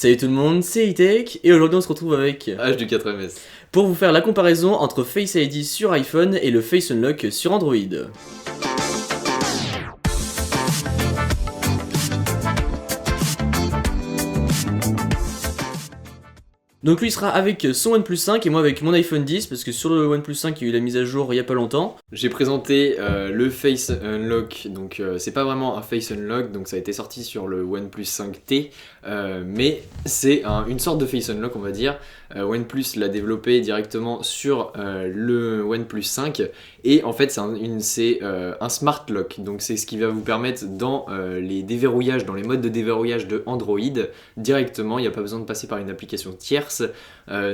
Salut tout le monde, c'est Itech et aujourd'hui on se retrouve avec H4MS pour vous faire la comparaison entre Face ID sur iPhone et le Face Unlock sur Android. Donc lui il sera avec son OnePlus 5 et moi avec mon iPhone 10 parce que sur le OnePlus 5 il y a eu la mise à jour il y a pas longtemps. J'ai présenté le Face Unlock, donc c'est pas vraiment un Face Unlock, donc ça a été sorti sur le OnePlus 5T, mais c'est une sorte de Face Unlock on va dire. OnePlus l'a développé directement sur le OnePlus 5 et en fait c'est un Smart Lock, donc c'est ce qui va vous permettre dans les déverrouillages, dans les modes de déverrouillage de Android directement, il n'y a pas besoin de passer par une application tierce,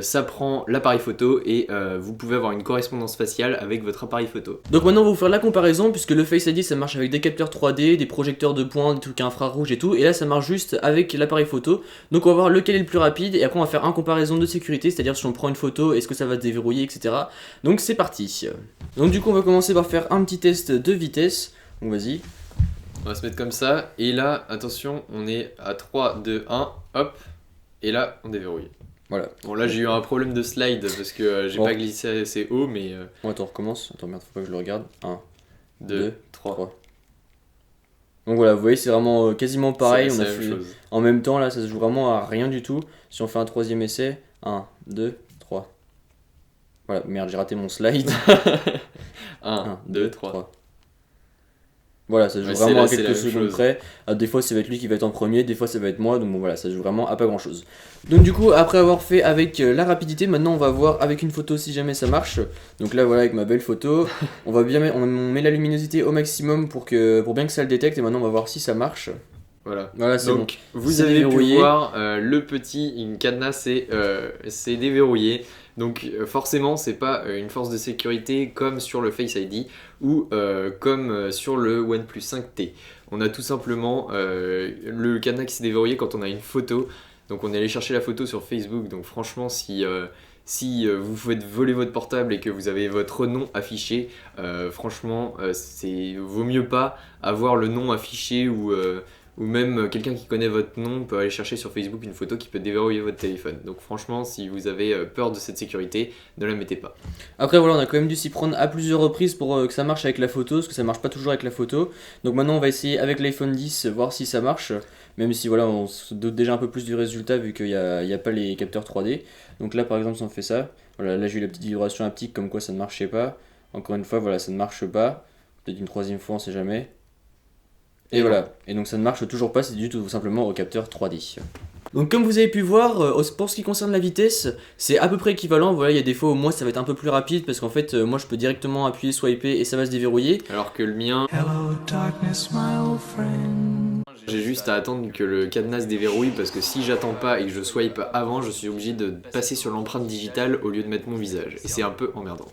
ça prend l'appareil photo et vous pouvez avoir une correspondance faciale avec votre appareil photo. Donc maintenant on va vous faire la comparaison puisque le Face ID ça marche avec des capteurs 3D, des projecteurs de points, des trucs infrarouges et tout, et là ça marche juste avec l'appareil photo. Donc on va voir lequel est le plus rapide et après on va faire une comparaison de sécurité, c'est-à-dire si on prend une photo, est-ce que ça va se déverrouiller, etc. Donc c'est parti. Donc du coup on va commencer par faire un petit test de vitesse. Donc vas-y. On va se mettre comme ça, et là, attention, on est à 3, 2, 1, hop, et là, on déverrouille. Voilà. Bon là j'ai eu un problème de slide parce que j'ai pas glissé assez haut, mais... Bon attends, on recommence. Attends merde, faut pas que je le regarde. 1, 2, 3. Donc voilà, vous voyez c'est vraiment quasiment pareil, c'est on a la même fait chose. en même temps là, ça se joue vraiment à rien du tout. Si on fait un troisième essai, 1, 2, 3. Voilà, merde, j'ai raté mon slide. 1, 2, 3. Voilà, ça se joue Ouais, vraiment à c'est quelques la même secondes chose. près. Des fois ça va être lui qui va être en premier, des fois ça va être moi, donc bon voilà, ça se joue vraiment à pas grand chose. Donc du coup, après avoir fait avec la rapidité, maintenant on va voir avec une photo si jamais ça marche. Donc là voilà, avec ma belle photo, on va bien on met la luminosité au maximum pour bien que ça le détecte, et maintenant on va voir si ça marche. Voilà, c'est bon. donc vous C'est avez déverrouillé. pu voir le petit cadenas c'est déverrouillé. Donc forcément c'est pas une force de sécurité comme sur le Face ID ou comme sur le OnePlus 5T. On a tout simplement le cadenas qui s'est déverrouillé quand on a une photo. Donc on est allé chercher la photo sur Facebook. Donc franchement si vous faites voler votre portable et que vous avez votre nom affiché, franchement vaut mieux pas avoir le nom affiché ou même quelqu'un qui connaît votre nom peut aller chercher sur Facebook une photo qui peut déverrouiller votre téléphone. Donc franchement, si vous avez peur de cette sécurité, ne la mettez pas. Après voilà, on a quand même dû s'y prendre à plusieurs reprises pour que ça marche avec la photo, parce que ça marche pas toujours avec la photo. Donc maintenant on va essayer avec l'iPhone 10, voir si ça marche. Même si voilà, on se doute déjà un peu plus du résultat vu qu'il n'y a pas les capteurs 3D. Donc là par exemple si on fait ça, voilà, là j'ai eu la petite vibration haptique comme quoi ça ne marchait pas. Encore une fois, voilà, ça ne marche pas. Peut-être une troisième fois, on sait jamais. Et voilà, et donc ça ne marche toujours pas, c'est dû tout simplement au capteur 3D. Donc comme vous avez pu voir, pour ce qui concerne la vitesse, c'est à peu près équivalent. Voilà, il y a des fois où moi ça va être un peu plus rapide parce qu'en fait moi je peux directement appuyer, swiper et ça va se déverrouiller. Alors que le mien, j'ai juste à attendre que le cadenas se déverrouille parce que si j'attends pas et que je swipe avant, je suis obligé de passer sur l'empreinte digitale au lieu de mettre mon visage. Et c'est un peu emmerdant.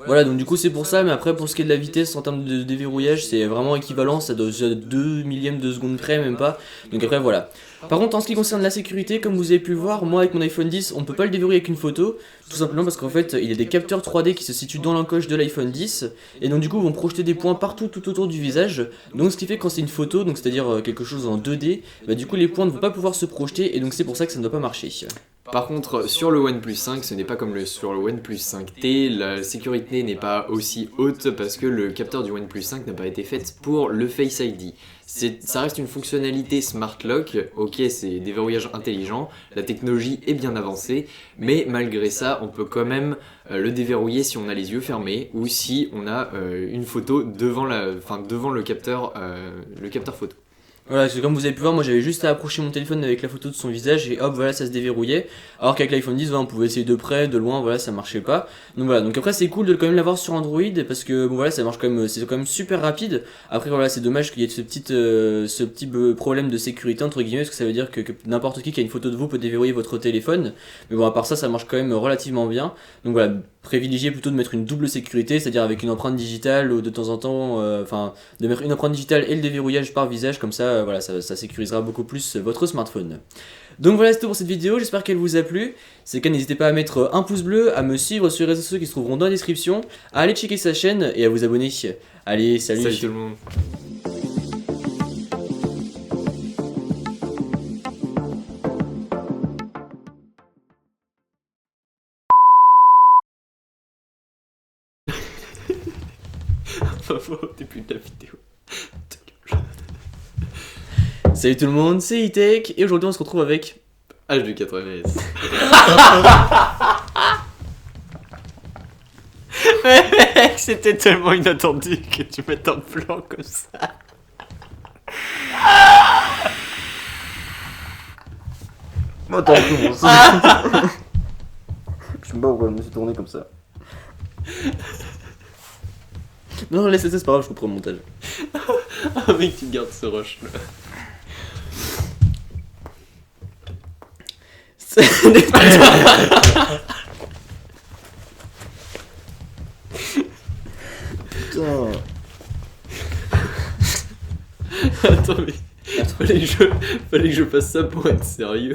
Voilà, donc du coup c'est pour ça, mais après pour ce qui est de la vitesse en termes de déverrouillage, c'est vraiment équivalent, ça doit être 2 millièmes de seconde près, même pas. Donc après voilà. Par contre en ce qui concerne la sécurité, comme vous avez pu le voir, moi avec mon iPhone 10, on peut pas le déverrouiller avec une photo, tout simplement parce qu'en fait il y a des capteurs 3D qui se situent dans l'encoche de l'iPhone 10, et donc du coup ils vont projeter des points partout tout autour du visage, donc ce qui fait que quand c'est une photo, donc c'est-à-dire quelque chose en 2D, bah du coup les points ne vont pas pouvoir se projeter, et donc c'est pour ça que ça ne doit pas marcher. Par contre, sur le OnePlus 5, ce n'est pas comme sur le OnePlus 5T, la sécurité n'est pas aussi haute parce que le capteur du OnePlus 5 n'a pas été fait pour le Face ID. Ça reste une fonctionnalité Smart Lock, ok c'est des verrouillages intelligents, la technologie est bien avancée, mais malgré ça on peut quand même le déverrouiller si on a les yeux fermés ou si on a une photo devant le capteur photo. Voilà, parce que comme vous avez pu voir, moi j'avais juste à approcher mon téléphone avec la photo de son visage et hop, voilà, ça se déverrouillait. Alors qu'avec l'iPhone 10, voilà, on pouvait essayer de près, de loin, voilà, ça marchait pas. Donc voilà, donc après c'est cool de quand même l'avoir sur Android parce que bon voilà, ça marche quand même, c'est quand même super rapide. Après voilà, c'est dommage qu'il y ait ce petit problème de sécurité entre guillemets, parce que ça veut dire que n'importe qui a une photo de vous peut déverrouiller votre téléphone. Mais bon, à part ça, ça marche quand même relativement bien. Donc voilà, privilégier plutôt de mettre une double sécurité, c'est-à-dire avec une empreinte digitale ou de temps en temps, de mettre une empreinte digitale et le déverrouillage par visage, comme ça, voilà, ça sécurisera beaucoup plus votre smartphone. Donc voilà, c'est tout pour cette vidéo, j'espère qu'elle vous a plu. C'est le cas, n'hésitez pas à mettre un pouce bleu, à me suivre sur les réseaux sociaux qui se trouveront dans la description, à aller checker sa chaîne et à vous abonner. Allez, salut. Salut tout le monde. va voir au début de la vidéo. Salut tout le monde, c'est E-Tech et aujourd'hui on se retrouve avec... H du 80S. Mec, c'était tellement inattendu que tu mettes un plan comme ça. Attends, je sais pas pourquoi je me suis tourné comme ça. Non, laisse, c'est pas grave, je couperai au montage. Ah mec, tu gardes ce rush là. Putain. Attends mais fallait que je fasse ça pour être sérieux.